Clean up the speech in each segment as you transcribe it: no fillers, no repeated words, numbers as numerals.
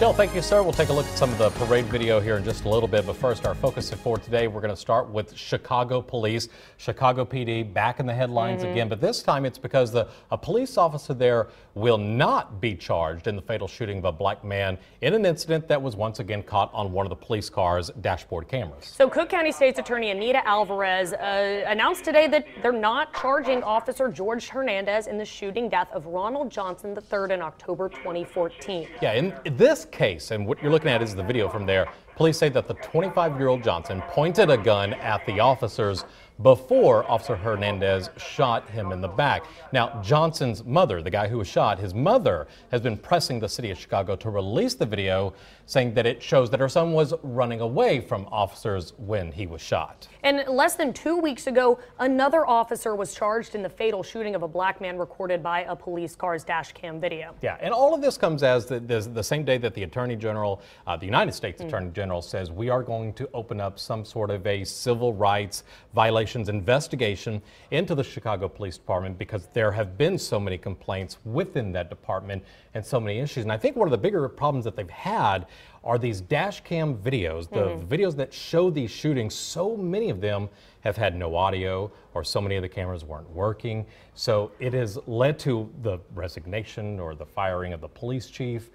Michelle, thank you, sir. We'll take a look at some of the parade video here in just a little bit. But first, our focus for today, we're going to start with Chicago Police. Chicago PD back in the headlines again. But this time it's because a police officer there will not be charged in the fatal shooting of a black man in an incident that was once again caught on one of the police car's dashboard cameras. So Cook County State's Attorney Anita Alvarez announced today that they're not charging Officer George Hernandez in the shooting death of Ronald Johnson III in October 2014. Yeah, in this case, and what you're looking at is the video from there, police say that the 25-year-old Johnson pointed a gun at the officers before Officer Hernandez shot him in the back. Now, Johnson's mother, the guy who was shot, his mother has been pressing the city of Chicago to release the video, saying that it shows that her son was running away from officers when he was shot. And less than 2 weeks ago, another officer was charged in the fatal shooting of a black man recorded by a police car's dash cam video. Yeah, and all of this comes as the same day that the Attorney General, the United States Attorney General says we are going to open up some sort of a civil rights violations investigation into the Chicago Police Department because there have been so many complaints within that department and so many issues. And I think one of the bigger problems that they've had are these dash cam videos, the videos that show these shootings. So many of them have had no audio, or so many of the cameras weren't working. So it has led to the resignation or the firing of the police chief.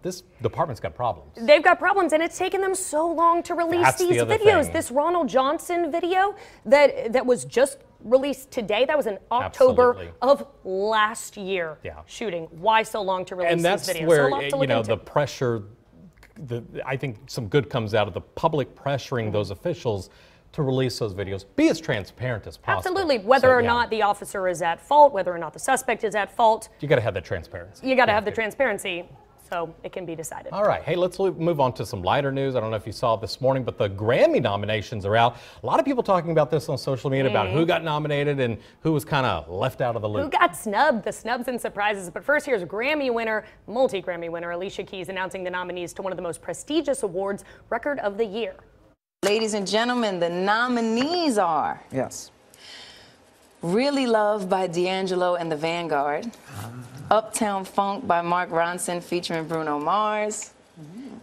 This department's got problems. They've got problems, and it's taken them so long to release these videos. This Ronald Johnson video that was just released today, that was in October of last year shooting. Why so long to release these videos? And that's where, the pressure, I think some good comes out of the public pressuring those officials to release those videos. Be as transparent as possible. Absolutely. Whether or not the officer is at fault, whether or not the suspect is at fault. You got to have that transparency. You got to have the transparency, so it can be decided. All right. Hey, let's move on to some lighter news. I don't know if you saw it this morning, but the Grammy nominations are out. A lot of people talking about this on social media about who got nominated and who was kind of left out of the loop. Who got snubbed, the snubs and surprises. But first, here's Grammy winner, multi-Grammy winner Alicia Keys announcing the nominees to one of the most prestigious awards, Record of the Year. Ladies and gentlemen, the nominees are Really Love by D'Angelo and the Vanguard, Uptown Funk by Mark Ronson featuring Bruno Mars,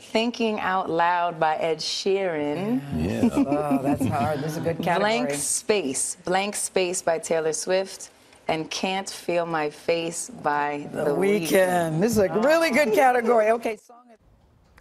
Thinking Out Loud by Ed Sheeran. Oh, that's hard. This is a good category. Blank Space by Taylor Swift, and Can't Feel My Face by The Weeknd. This is a really good category. Okay, song.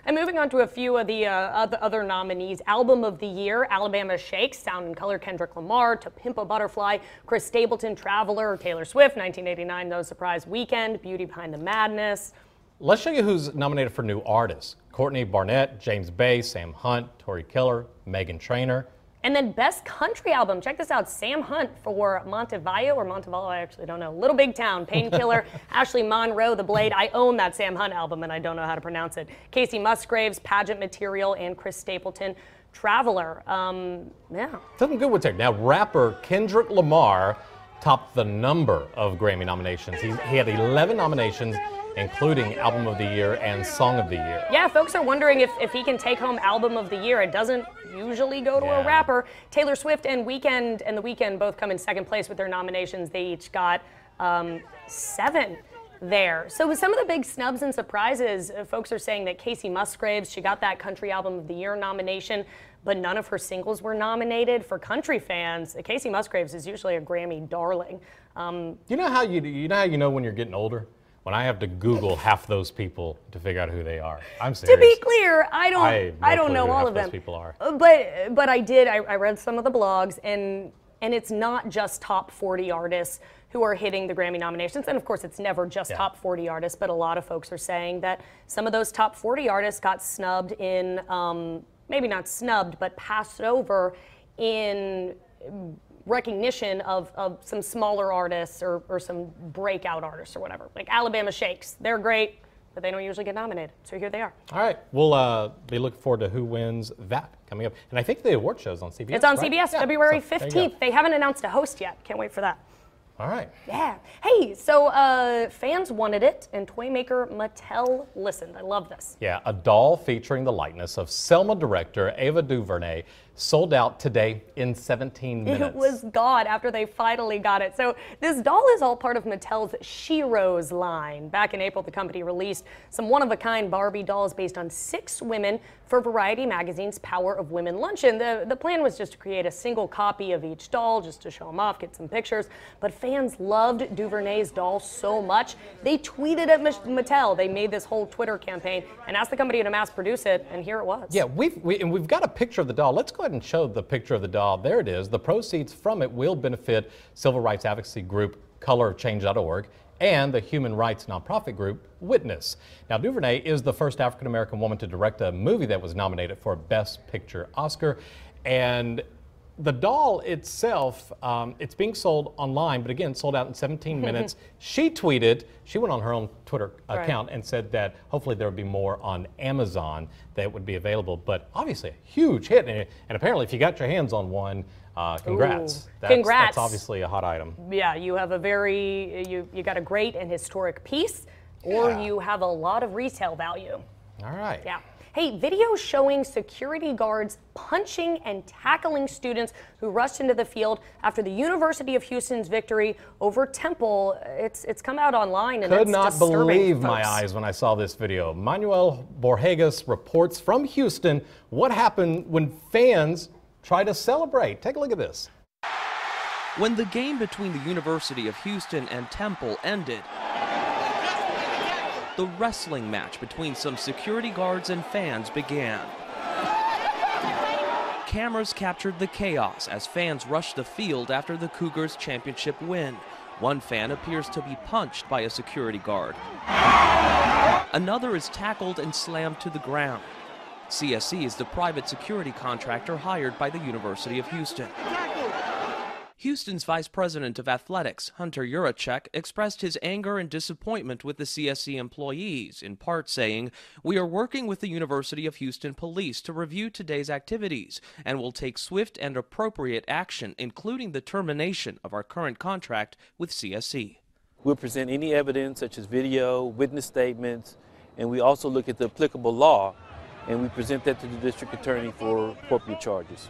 And moving on to a few of the other nominees, Album of the Year, Alabama Shakes, Sound and Color, Kendrick Lamar, To Pimp a Butterfly, Chris Stapleton, Traveler, Taylor Swift, 1989, No Surprise, Weekend, Beauty Behind the Madness. Let's show you who's nominated for new artists. Courtney Barnett, James Bay, Sam Hunt, Tori Keller, Meghan Trainor. And then Best Country Album, check this out, Sam Hunt for Montevallo, I actually don't know, Little Big Town, Painkiller, Ashley Monroe, The Blade, I own that Sam Hunt album and I don't know how to pronounce it, Casey Musgraves, Pageant Material, and Chris Stapleton, Traveler. Something good with it. Now, rapper Kendrick Lamar topped the number of Grammy nominations. He had 11 nominations, including Album of the Year and Song of the Year. Yeah, folks are wondering if he can take home Album of the Year. It doesn't usually go to a rapper. Taylor Swift and The Weeknd both come in second place with their nominations. They each got 7 there. So with some of the big snubs and surprises, folks are saying that Casey Musgraves, she got that Country Album of the Year nomination, but none of her singles were nominated. For country fans, Casey Musgraves is usually a Grammy darling. You know how you know when you're getting older? When I have to Google half those people to figure out who they are. I'm serious. To be clear, I don't know all of them. Those people are. But I read some of the blogs, and it's not just top 40 artists who are hitting the Grammy nominations. And of course, it's never just top 40 artists, but a lot of folks are saying that some of those top 40 artists got snubbed in, maybe not snubbed, but passed over in recognition of some smaller artists or some breakout artists or whatever. Like Alabama Shakes, they're great, but they don't usually get nominated. So here they are. All right, we'll be looking forward to who wins that coming up. And I think the award show's on CBS. It's on CBS, February 15th. They haven't announced a host yet. Can't wait for that. All right. Yeah. Hey, so fans wanted it, and toy maker Mattel listened. I love this. Yeah, a doll featuring the likeness of Selma director Ava DuVernay sold out today in 17 minutes. It was gone after they finally got it. So this doll is all part of Mattel's She-Rose line. Back in April, the company released some one-of-a-kind Barbie dolls based on 6 women for Variety magazine's Power of Women luncheon. The plan was just to create a single copy of each doll, just to show them off, get some pictures. But fans loved DuVernay's doll so much, they tweeted at Mattel. They made this whole Twitter campaign and asked the company to mass produce it, and here it was. Yeah, we've got a picture of the doll. Let's go ahead and show the picture of the doll. There it is. The proceeds from it will benefit civil rights advocacy group colorchange.org and the human rights nonprofit group Witness. Now, DuVernay is the first African-American woman to direct a movie that was nominated for a Best Picture Oscar. And the doll itself, it's being sold online, but again, sold out in 17 minutes. She went on her own Twitter account and said that hopefully there would be more on Amazon that would be available. But obviously a huge hit, and apparently if you got your hands on one, congrats. Congrats. That's obviously a hot item. Yeah, you have you got a great and historic piece, or you have a lot of retail value. All right. Yeah. Hey, video showing security guards punching and tackling students who rushed into the field after the University of Houston's victory over Temple. It's come out online, and Could it's not disturbing, believe folks. my eyes when I saw this video. Manuel Borregas reports from Houston what happened when fans try to celebrate. Take a look at this. When the game between the University of Houston and Temple ended, the wrestling match between some security guards and fans began. Cameras captured the chaos as fans rushed the field after the Cougars' championship win. One fan appears to be punched by a security guard. Another is tackled and slammed to the ground. CSE is the private security contractor hired by the University of Houston. Houston's Vice President of Athletics, Hunter Yurachek, expressed his anger and disappointment with the CSE employees, in part saying, "We are working with the University of Houston Police to review today's activities and will take swift and appropriate action, including the termination of our current contract with CSE." We'll present any evidence such as video, witness statements, and we also look at the applicable law, and we present that to the district attorney for appropriate charges.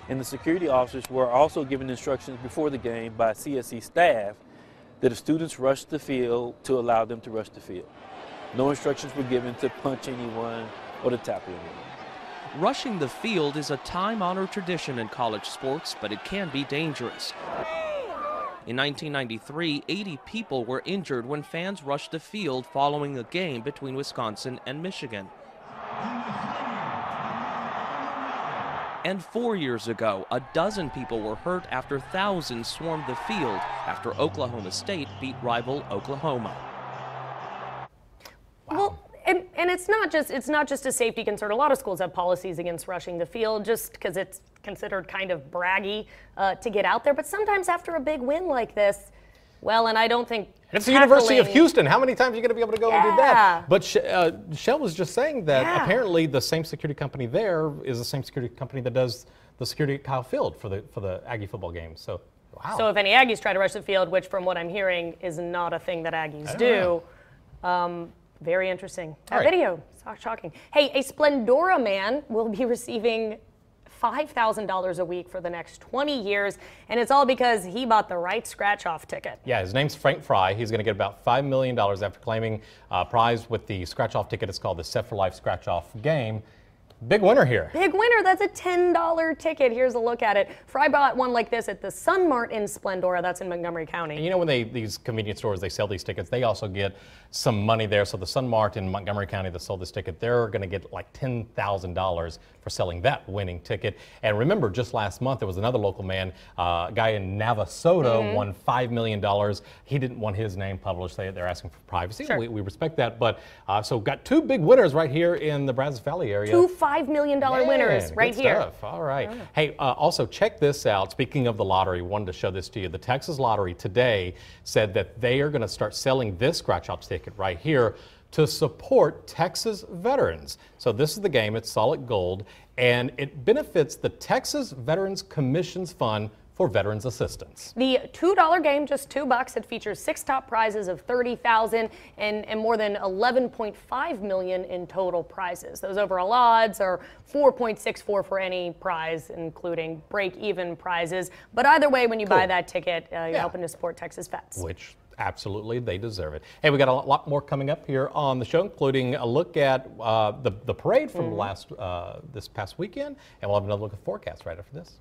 And the security officers were also given instructions before the game by CSE staff that if students rush the field, to allow them to rush the field. No instructions were given to punch anyone or to tackle anyone. Rushing the field is a time-honored tradition in college sports, but it can be dangerous. In 1993, 80 people were injured when fans rushed the field following a game between Wisconsin and Michigan. And 4 years ago, a dozen people were hurt after thousands swarmed the field after Oklahoma State beat rival Oklahoma. Well, and it's not just a safety concern. A lot of schools have policies against rushing the field just because it's considered kind of braggy to get out there. But sometimes after a big win like this, well, and I don't think it's the University of Houston. How many times are you going to be able to go and do that? But Shell was just saying that apparently the same security company there is the same security company that does the security at Kyle Field for the Aggie football game. So, wow. So if any Aggies try to rush the field, which from what I'm hearing is not a thing that Aggies do, very interesting. That video, shocking. Hey, a Splendora man will be receiving $5,000 a week for the next 20 years, and it's all because he bought the right scratch-off ticket. Yeah, his name's Frank Fry. He's going to get about $5 million after claiming prize with the scratch-off ticket. It's called the Set for Life scratch-off game. Big winner here. Big winner. That's a $10 ticket. Here's a look at it. Fry bought one like this at the Sun Mart in Splendora. That's in Montgomery County. And you know, when these convenience stores, they sell these tickets, they also get some money there. So the Sun Mart in Montgomery County that sold this ticket, they're going to get like $10,000 for selling that winning ticket. And remember, just last month, there was another local man, a guy in Navasota, won $5 million. He didn't want his name published. They're asking for privacy. Sure. We respect that. But so got two big winners right here in the Brazos Valley area. Two $5 million winners right good here. Stuff. All right. Hey, also check this out. Speaking of the lottery, wanted to show this to you. The Texas Lottery today said that they are going to start selling this scratch-off ticket right here to support Texas veterans. So this is the game. It's solid gold, and it benefits the Texas Veterans Commissions Fund for veterans assistance. The $2 game, just $2. It features 6 top prizes of $30,000 and more than $11.5 million in total prizes. Those overall odds are 4.64 for any prize, including break-even prizes. But either way, when you buy that ticket, you're helping to support Texas vets. Which absolutely, they deserve it. Hey, we got a lot more coming up here on the show, including a look at the parade from this past weekend, and we'll have another look at the forecast right after this.